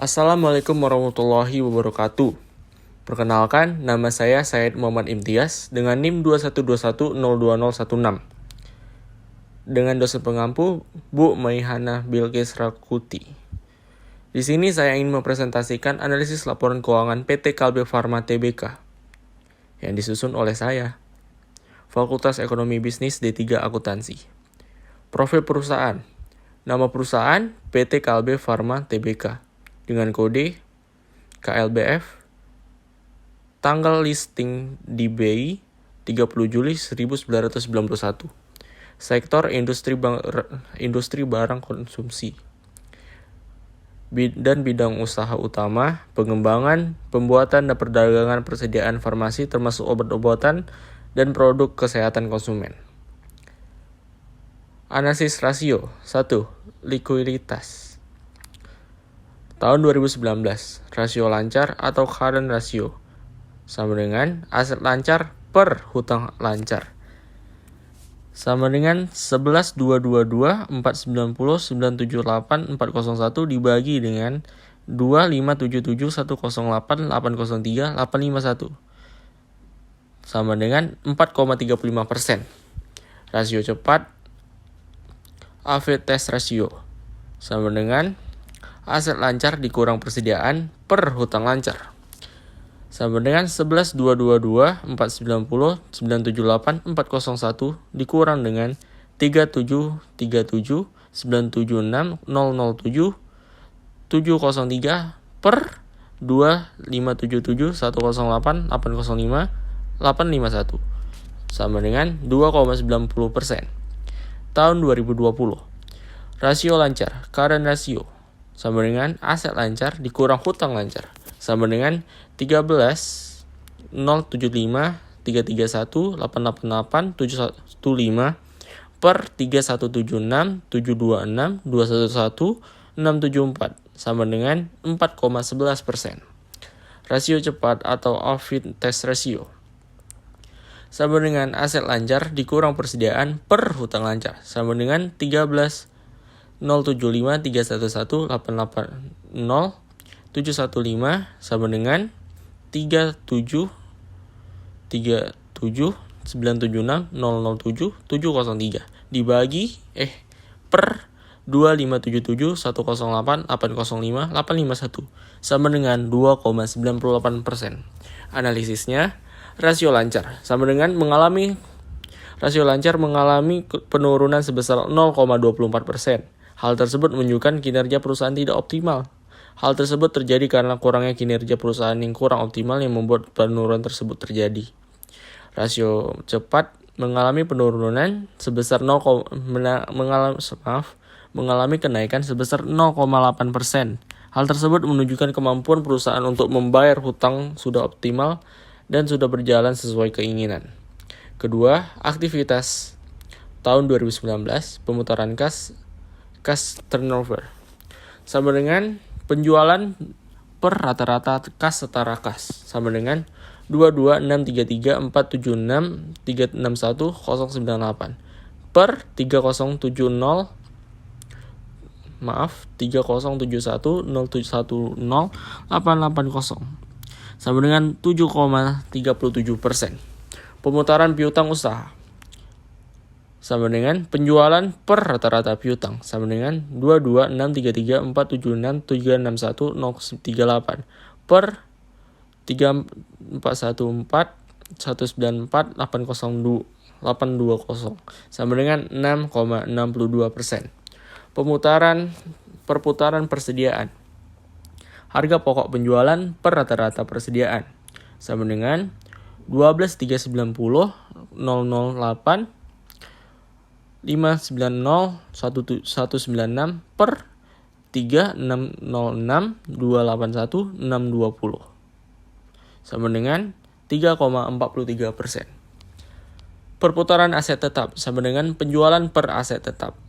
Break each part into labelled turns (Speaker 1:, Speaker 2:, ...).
Speaker 1: Assalamualaikum warahmatullahi wabarakatuh. Perkenalkan, nama saya Said Muhammad Imtiaz dengan NIM 2121020016. Dengan dosen pengampu Bu Maihana Bilqis Rakuti. Di sini saya ingin mempresentasikan analisis laporan keuangan PT Kalbe Farma Tbk yang disusun oleh saya, Fakultas Ekonomi Bisnis D3 Akuntansi. Profil perusahaan. Nama perusahaan PT Kalbe Farma Tbk dengan kode KLBF, tanggal listing di BI 30 Juli 1991. Sektor industri barang konsumsi. Dan bidang usaha utama, pengembangan, pembuatan dan perdagangan persediaan farmasi termasuk obat-obatan dan produk kesehatan konsumen. Analisis rasio. 1. Likuiditas. Tahun 2019, rasio lancar atau current ratio sama dengan aset lancar per hutang lancar sama dengan 11,222, 490, 978, 401 dibagi dengan 2577, 108, 803, 851 sama dengan 4,35%. Rasio cepat AV test ratio sama dengan aset lancar dikurang persediaan per hutang lancar sama dengan 11,222, 490, 978, 401 dikurang dengan 3737, 976, 007, 703 per 2577, 108, 805, 851 sama dengan 2,90%. Tahun 2020. Rasio lancar, current ratio sama dengan aset lancar dikurang hutang lancar sama dengan 13,075, 331, 888, 715 per 3176, 726, 211, 674 sama dengan 4,11%. Rasio cepat atau AV test ratio sama dengan aset lancar dikurang persediaan per hutang lancar sama dengan 13,075, 311, 880, 715 sama dengan 37, 976, 007, 703 dibagi per 2577, 108, 805, 851 sama dengan 2,98%. Analisisnya, rasio lancar sama dengan rasio lancar mengalami penurunan sebesar 0,24%. Hal tersebut menunjukkan kinerja perusahaan tidak optimal. Hal tersebut terjadi karena kurangnya kinerja perusahaan yang kurang optimal yang membuat penurunan tersebut terjadi. Rasio cepat mengalami penurunan sebesar mengalami kenaikan sebesar 0,8%. Hal tersebut menunjukkan kemampuan perusahaan untuk membayar hutang sudah optimal dan sudah berjalan sesuai keinginan. Kedua, aktivitas tahun 2019, pemutaran cash turnover sama dengan penjualan per rata-rata kas setara kas sama dengan 22,633,476,361,098 per 3071,071,080 sama dengan 7,37%. Pemutaran piutang usaha sama dengan penjualan per rata-rata piutang sama dengan 22,633,476,361,038 per 34,194,194,820 sama dengan 6,62%. Perputaran persediaan. Harga pokok penjualan per rata-rata persediaan sama dengan 12,390,008 590,196 per 3,606,281,620 sama dengan 3,43%. Perputaran aset tetap sama dengan penjualan per aset tetap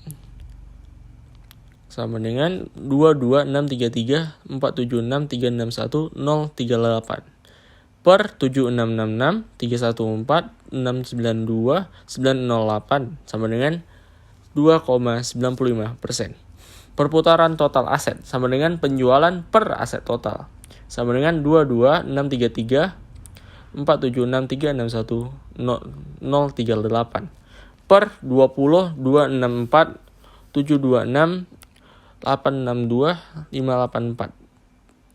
Speaker 1: sama dengan 22,633,476,361,038 per 7666, 314, 692, 908 sama dengan 2,95%. Perputaran total aset sama dengan penjualan per aset total sama dengan 22633 476361 038 per 20 264 726 862 584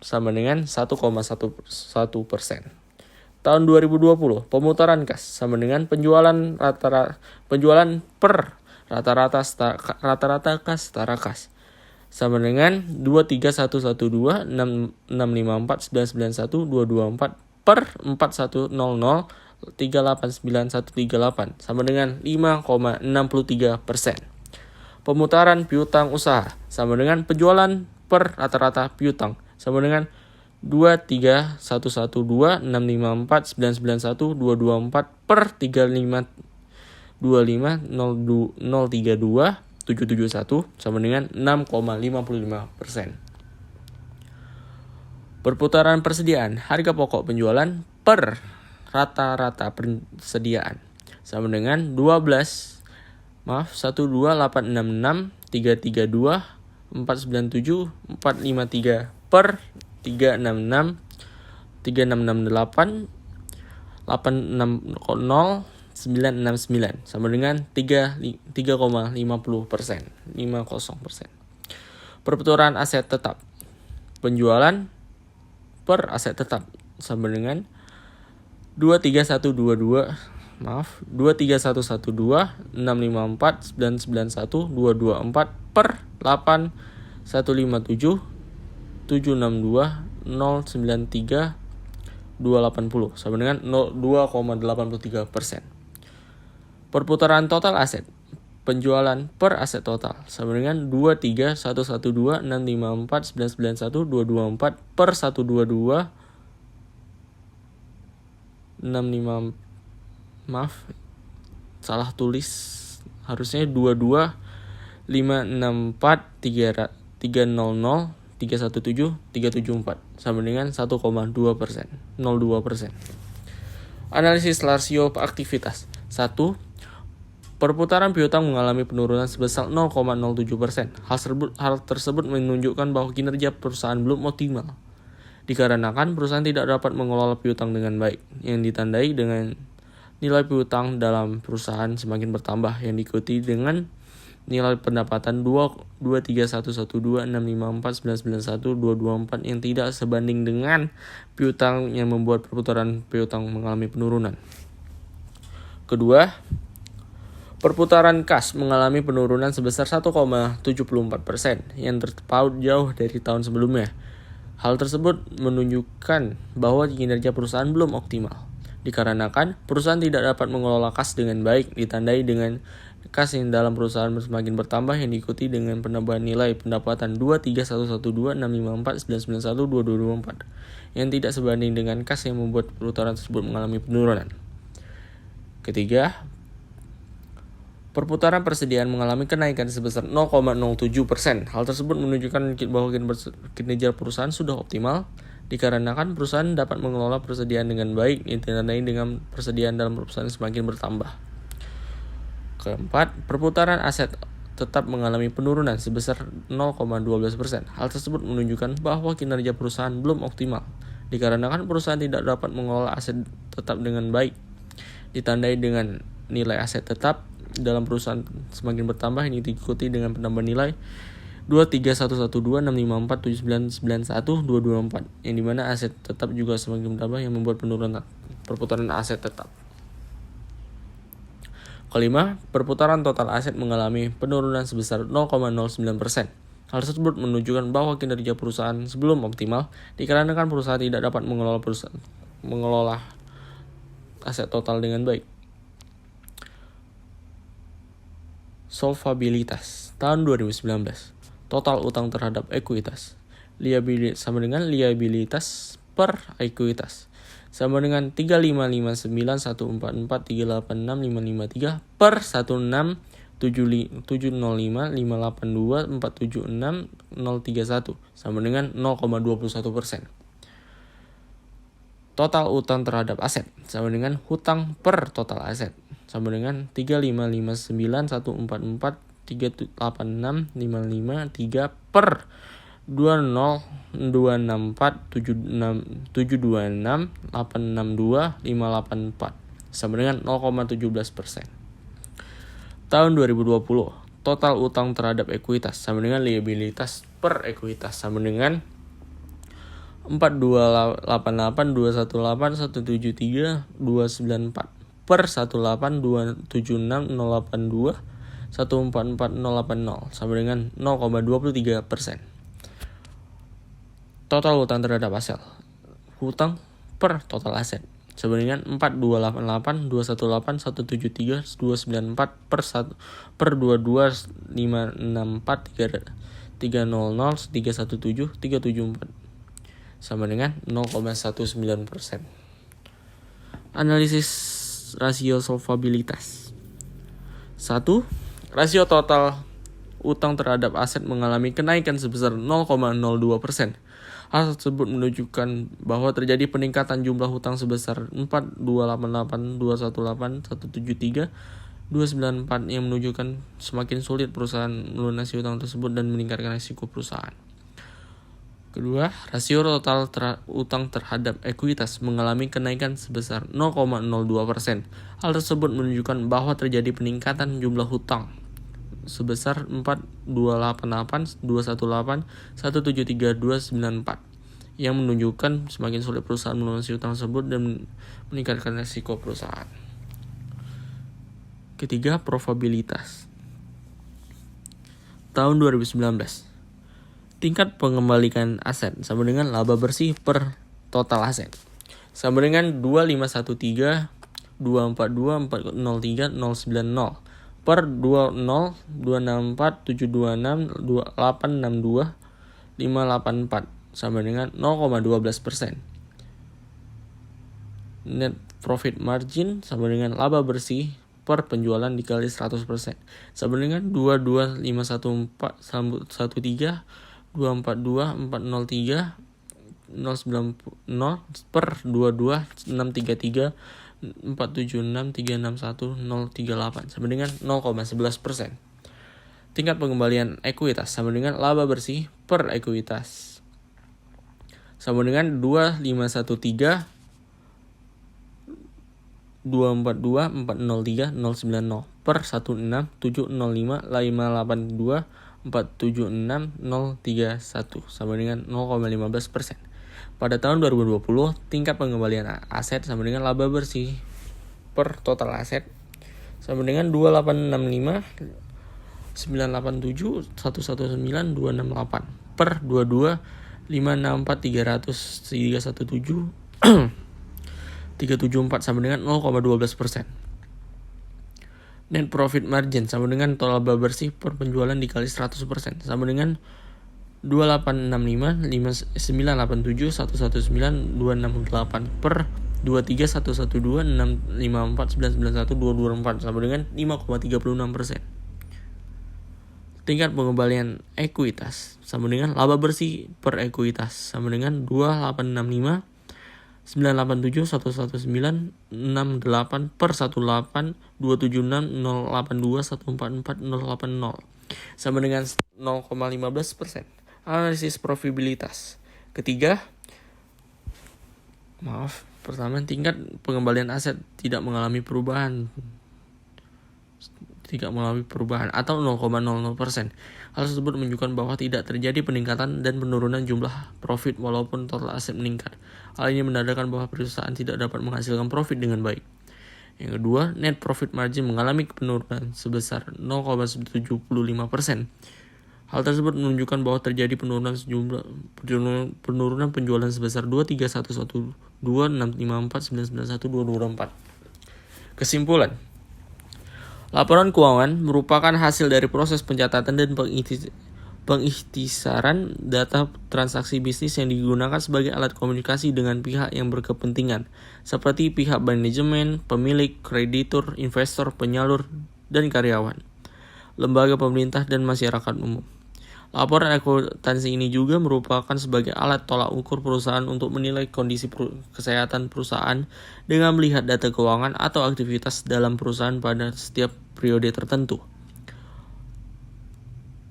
Speaker 1: sama dengan 1,1%. Tahun 2020, pemutaran kas sama dengan penjualan per rata-rata kas setara kas sama dengan 23112 6654 991 224 per 4100 389138 sama dengan 5,63%. Pemutaran piutang usaha sama dengan penjualan per rata-rata piutang sama dengan 23112 654 991 224 per 3525 032 771 sama dengan 6,55%. Perputaran persediaan harga pokok penjualan per rata-rata persediaan sama dengan 12866 332 497 453 per 366 3668 860 969 sama dengan 3,50%. Perputaran aset tetap penjualan per aset tetap sama dengan 23112 654 991 224 per 8157 762 093 280 sama dengan 2,83%. Perputaran total aset penjualan per aset total sama dengan 23112 654 991 224 per 122 65 salah tulis harusnya 22 564 300 317 374 sama dengan 1,2%. Analisis rasio aktivitas. 1. Perputaran piutang mengalami penurunan sebesar 0,07%. Hal tersebut menunjukkan bahwa kinerja perusahaan belum optimal, dikarenakan perusahaan tidak dapat mengelola piutang dengan baik, yang ditandai dengan nilai piutang dalam perusahaan semakin bertambah, yang diikuti dengan nilai pendapatan 23112 654 991 224 yang tidak sebanding dengan piutang, yang membuat perputaran piutang mengalami penurunan. Kedua, perputaran kas mengalami penurunan sebesar 1,74% yang terpaut jauh dari tahun sebelumnya. Hal tersebut menunjukkan bahwa kinerja perusahaan belum optimal, dikarenakan perusahaan tidak dapat mengelola kas dengan baik, ditandai dengan kas yang dalam perusahaan semakin bertambah, yang diikuti dengan penambahan nilai pendapatan 23112 654 991 224 yang tidak sebanding dengan kas yang membuat perputaran tersebut mengalami penurunan. Ketiga, perputaran persediaan mengalami kenaikan sebesar 0,07%. Hal tersebut menunjukkan bahwa kinerja perusahaan sudah optimal, dikarenakan perusahaan dapat mengelola persediaan dengan baik, yang ditandai dengan persediaan dalam perusahaan semakin bertambah. Keempat, perputaran aset tetap mengalami penurunan sebesar 0,12%. Hal tersebut menunjukkan bahwa kinerja perusahaan belum optimal, dikarenakan perusahaan tidak dapat mengelola aset tetap dengan baik, ditandai dengan nilai aset tetap dalam perusahaan semakin bertambah, ini diikuti dengan penambahan nilai 23112 654 7991 224 yang dimana aset tetap juga semakin bertambah, yang membuat penurunan perputaran aset tetap. Kelima, perputaran total aset mengalami penurunan sebesar 0,09%. Hal tersebut menunjukkan bahwa kinerja perusahaan sebelum optimal, dikarenakan perusahaan tidak dapat mengelola aset total dengan baik. Solvabilitas tahun 2019. Total utang terhadap ekuitas sama dengan liabilitas per ekuitas sama dengan 3559144386553 per 16705582476 sama dengan 0,21%. Total utang terhadap aset sama dengan hutang per total aset sama dengan 3559144 38655 per 2026476726862 sama dengan 0,17%. Tahun 2020, total utang terhadap ekuitas sama dengan liabilitas per ekuitas sama dengan 4288218173294 per 182760821444080 sama dengan 0,23%. Total utang terhadap aset, hutang per total aset sama dengan 4288218173294 per 22564300317 sama dengan 0,19%. Analisis rasio solvabilitas. 1. Rasio total utang terhadap aset mengalami kenaikan sebesar 0,02%. Hal tersebut menunjukkan bahwa terjadi peningkatan jumlah hutang sebesar 4288218173294 yang menunjukkan semakin sulit perusahaan melunasi hutang tersebut dan meningkatkan risiko perusahaan. Kedua, rasio total utang terhadap ekuitas mengalami kenaikan sebesar 0,02%. Hal tersebut menunjukkan bahwa terjadi peningkatan jumlah hutang sebesar 4288218173294 yang menunjukkan semakin sulit perusahaan melunasi hutang tersebut dan meningkatkan risiko perusahaan. Ketiga, probabilitas. Tahun 2019, tingkat pengembalian aset sama dengan laba bersih per total aset sama dengan 2513 242 403 090 per 20264726862 sama dengan 0,12%. Net profit margin sama dengan laba bersih per penjualan dikali 100% sama dengan 2251413 242403 090 per 22633 476361038 sama dengan 0,11%. Tingkat pengembalian ekuitas sama dengan laba bersih per ekuitas sama dengan 2513 242 403 090 per 16705 582 476 031 sama dengan 0,15%. Pada tahun 2020, tingkat pengembalian aset sama dengan laba bersih per total aset sama dengan 2865 987 119 268 per 22 564 300 317 374 sama dengan 0,12%. Net profit margin sama dengan total laba bersih per penjualan dikali 100% sama dengan 2865 5987 119 268 per 23112 654 991 224 sama dengan 5,36%. Tingkat pengembalian ekuitas sama dengan laba bersih per ekuitas sama dengan 2865 987 119 68 per 18 276 082 144 080 sama dengan 0,15%. Analisis probabilitas. Ketiga, pertama, tingkat pengembalian aset tidak mengalami perubahan atau 0,00%. Hal tersebut menunjukkan bahwa tidak terjadi peningkatan dan penurunan jumlah profit walaupun total aset meningkat. Hal ini menandakan bahwa perusahaan tidak dapat menghasilkan profit dengan baik. Yang kedua, net profit margin mengalami penurunan sebesar 0,75%. Hal tersebut menunjukkan bahwa terjadi penurunan penjualan sebesar 231126549912224. Kesimpulan. Laporan keuangan merupakan hasil dari proses pencatatan dan pengikhtisaran data transaksi bisnis yang digunakan sebagai alat komunikasi dengan pihak yang berkepentingan, seperti pihak manajemen, pemilik, kreditur, investor, penyalur, dan karyawan, lembaga pemerintah, dan masyarakat umum. Laporan akuntansi ini juga merupakan sebagai alat tolak ukur perusahaan untuk menilai kondisi kesehatan perusahaan dengan melihat data keuangan atau aktivitas dalam perusahaan pada setiap periode tertentu.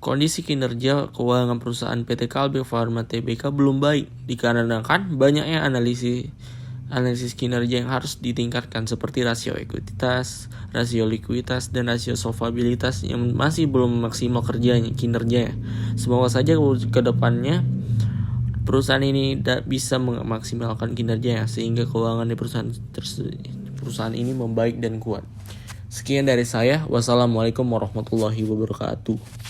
Speaker 1: kondisi kinerja keuangan perusahaan PT Kalbe Farma Tbk belum baik dikarenakan banyaknya analisis kinerja yang harus ditingkatkan seperti rasio ekuitas, rasio likuiditas, dan rasio solvabilitas yang masih belum maksimal kinerjanya. Semoga saja ke depannya perusahaan ini bisa memaksimalkan kinerjanya sehingga keuangan di perusahaan ini membaik dan kuat. Sekian dari saya. Wassalamualaikum warahmatullahi wabarakatuh.